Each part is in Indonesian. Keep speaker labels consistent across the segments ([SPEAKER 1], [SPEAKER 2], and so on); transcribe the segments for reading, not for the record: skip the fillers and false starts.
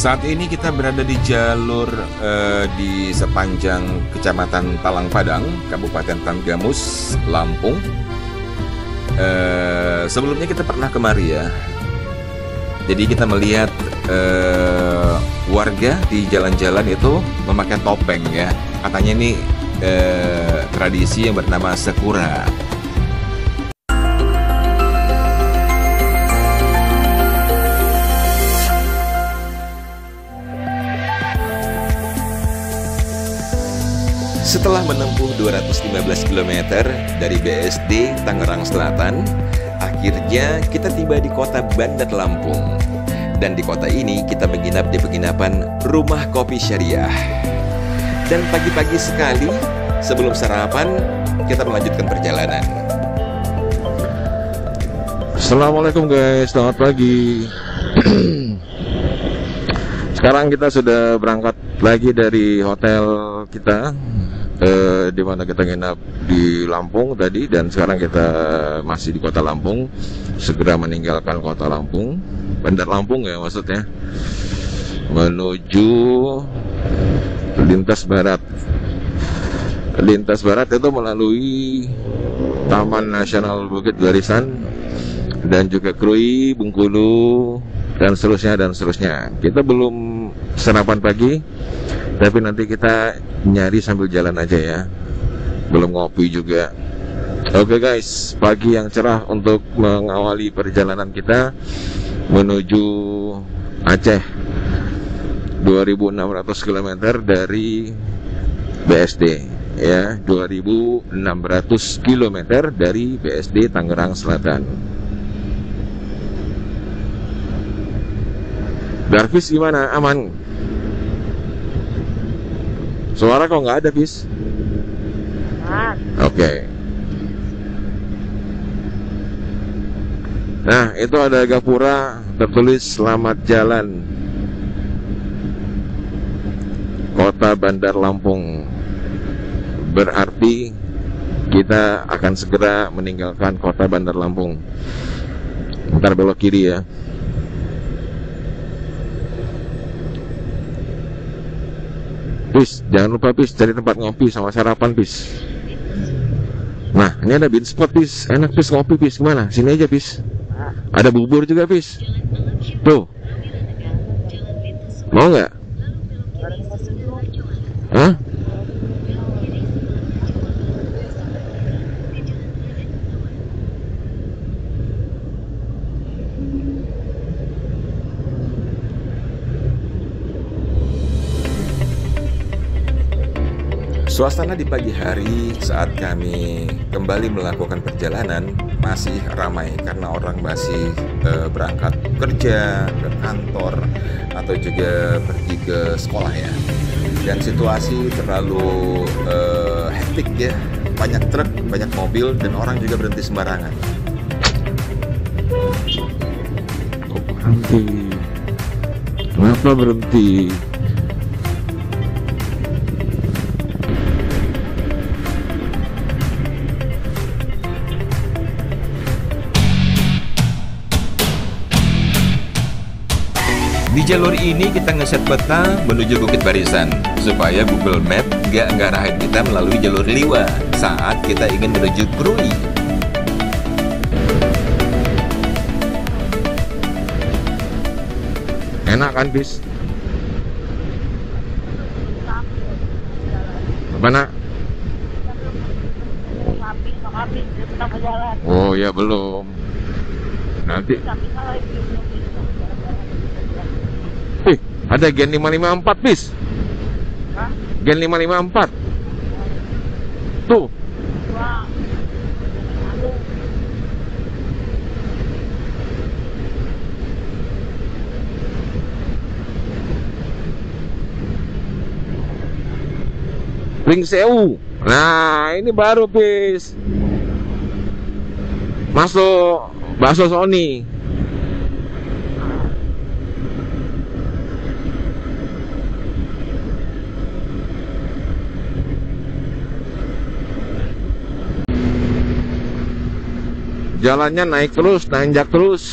[SPEAKER 1] Saat ini kita berada di jalur di sepanjang Kecamatan Talang Padang, Kabupaten Tanggamus, Lampung. Sebelumnya kita pernah kemari ya. Jadi kita melihat warga di jalan-jalan itu memakai topeng ya. Katanya ini tradisi yang bernama Sekura. Setelah menempuh 215 km dari BSD Tangerang Selatan, akhirnya kita tiba di kota Bandar Lampung. Dan di kota ini kita menginap di penginapan Rumah Kopi Syariah. Dan pagi-pagi sekali, sebelum sarapan, kita melanjutkan perjalanan.
[SPEAKER 2] Assalamualaikum guys, selamat pagi. Sekarang kita sudah berangkat lagi dari hotel kita, di mana kita nginap di Lampung tadi, dan sekarang kita masih di kota Lampung, segera meninggalkan kota Lampung, Bandar Lampung ya maksudnya, menuju lintas barat. Lintas barat itu melalui Taman Nasional Bukit Barisan dan juga Krui, Bengkulu, dan seterusnya. Kita belum sarapan pagi, tapi nanti kita nyari sambil jalan aja ya. Belum ngopi juga. Oke guys, pagi yang cerah untuk mengawali perjalanan kita menuju Aceh. 2600 km dari BSD ya, 2600 km dari BSD Tangerang Selatan. Darvis gimana? Aman? Suara kok nggak ada, Bis? Oke. Nah, itu ada gapura tertulis selamat jalan Kota Bandar Lampung. Berarti kita akan segera meninggalkan Kota Bandar Lampung. Ntar belok kiri ya. Bis, jangan lupa Bis, cari tempat ngopi sama sarapan Bis. Nah, ini ada Bean Spot Bis, enak Bis ngopi Bis, gimana? Sini aja Bis. Ada bubur juga Bis. Tuh. Mau nggak? Hah?
[SPEAKER 1] Suasana di pagi hari saat kami kembali melakukan perjalanan masih ramai karena orang masih berangkat kerja, ke kantor, atau juga pergi ke sekolah ya. Dan situasi terlalu hektik ya, banyak truk, banyak mobil, dan orang juga berhenti sembarangan.
[SPEAKER 2] Kok berhenti? Kenapa berhenti?
[SPEAKER 1] Di jalur ini kita ngeset peta menuju Bukit Barisan supaya Google Map gak ngarahin kita melalui jalur Liwa saat kita ingin menuju Krui.
[SPEAKER 2] Enak kan Bis? Apa nak? Oh ya belum. Nanti. Ada Gen 554 Bis. Gen 554. Tuh. Ring Sewu. Nah, ini baru Bis. Masuk bakso Sony. Jalannya naik terus, nanjak terus.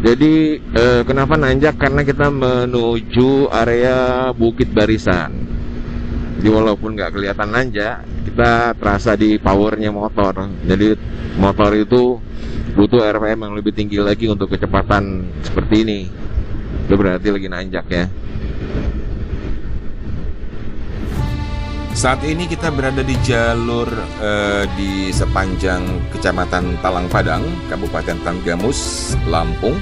[SPEAKER 2] Jadi kenapa nanjak? Karena kita menuju area Bukit Barisan. Jadi walaupun nggak kelihatan nanjak, kita terasa di powernya motor. Jadi motor itu butuh RPM yang lebih tinggi lagi untuk kecepatan seperti ini. Itu berarti lagi nanjak ya.
[SPEAKER 1] Saat ini kita berada di jalur di sepanjang Kecamatan Talang Padang, Kabupaten Tanggamus, Lampung.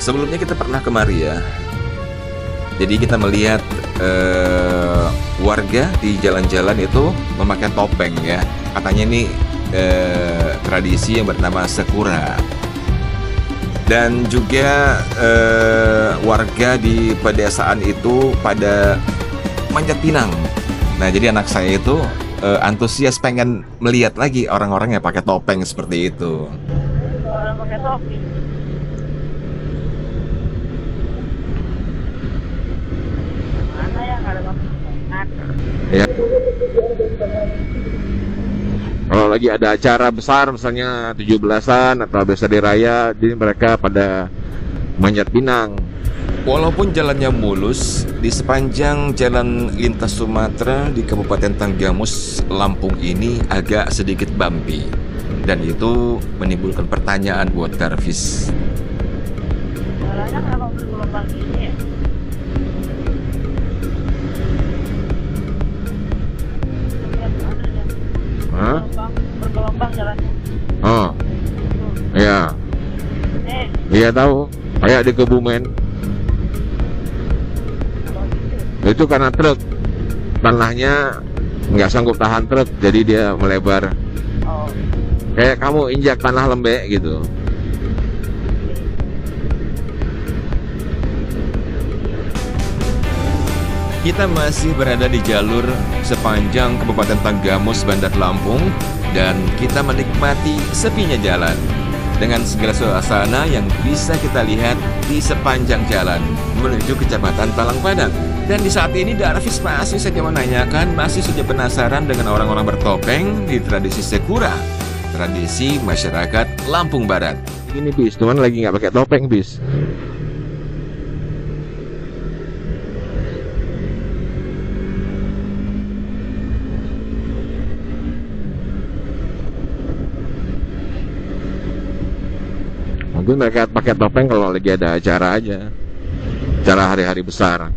[SPEAKER 1] Sebelumnya kita pernah kemari ya. Jadi kita melihat warga di jalan-jalan itu memakai topeng ya. Katanya ini tradisi yang bernama Sekura. Dan juga warga di pedesaan itu pada manjat pinang. Nah, jadi anak saya itu antusias pengen melihat lagi orang-orang yang pakai topeng seperti itu.
[SPEAKER 3] Orang pakai topi. Mana yang ada topi?
[SPEAKER 2] Ya. Kalau lagi ada acara besar misalnya 17-an atau Besari Raya, jadi mereka pada manjat pinang.
[SPEAKER 1] Walaupun jalannya mulus, di sepanjang jalan lintas Sumatera di Kabupaten Tanggamus, Lampung ini agak sedikit bumpy. Dan itu menimbulkan pertanyaan buat Darvis.
[SPEAKER 3] Jalannya kenapa bergelombang gini ya?
[SPEAKER 2] Hah?
[SPEAKER 3] Bergelombang jalannya.
[SPEAKER 2] Oh, iya, iya tahu. Kayak di Kebumen. Itu karena truk, tanahnya nggak sanggup tahan truk, jadi dia melebar.
[SPEAKER 3] Oh.
[SPEAKER 2] Kayak kamu injak tanah lembek gitu.
[SPEAKER 1] Kita masih berada di jalur sepanjang Kabupaten Tanggamus, Bandar Lampung, dan kita menikmati sepinya jalan dengan segala suasana yang bisa kita lihat di sepanjang jalan menuju Kecamatan Talang Padang. Dan di saat ini Darvis masih saja menanyakan, masih saja penasaran dengan orang-orang bertopeng di tradisi Sekura, tradisi masyarakat Lampung Barat.
[SPEAKER 2] Ini bis, cuman lagi nggak pakai topeng bis. Mungkin mereka pakai topeng kalau lagi ada acara aja, acara hari-hari besar.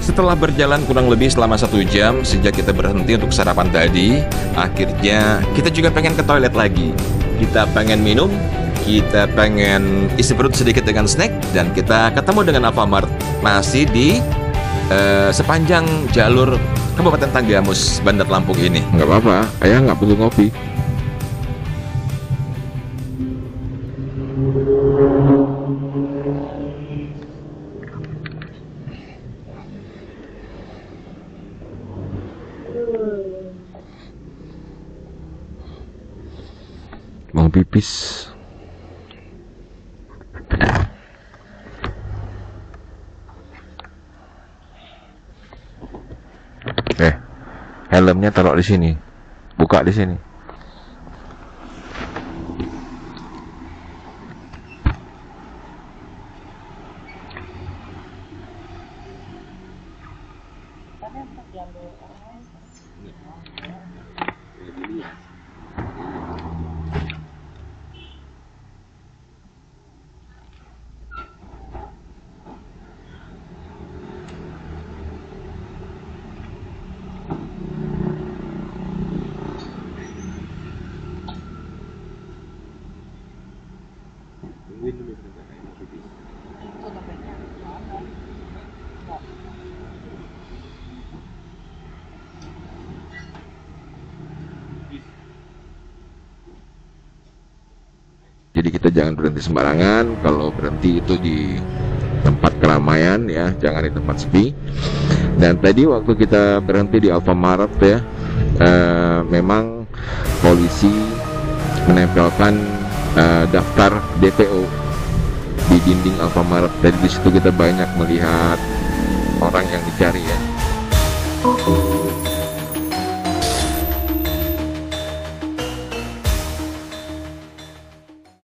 [SPEAKER 1] Setelah berjalan kurang lebih selama 1 jam sejak kita berhenti untuk sarapan tadi, akhirnya kita juga pengen ke toilet lagi. Kita pengen minum, kita pengen isi perut sedikit dengan snack, dan kita ketemu dengan Alfamart masih di sepanjang jalur Kabupaten Tanggamus, Bandar Lampung ini.
[SPEAKER 2] Nggak apa-apa, ayah nggak perlu ngopi. Mau pipis. Helmnya taruh di sini. Buka di sini. Jadi kita jangan berhenti sembarangan. Kalau berhenti itu di tempat keramaian ya, jangan di tempat sepi. Dan tadi waktu kita berhenti di Alfamart ya, memang polisi menempelkan daftar DPO di dinding Alfamart. Dari di situ kita banyak melihat orang yang dicari ya.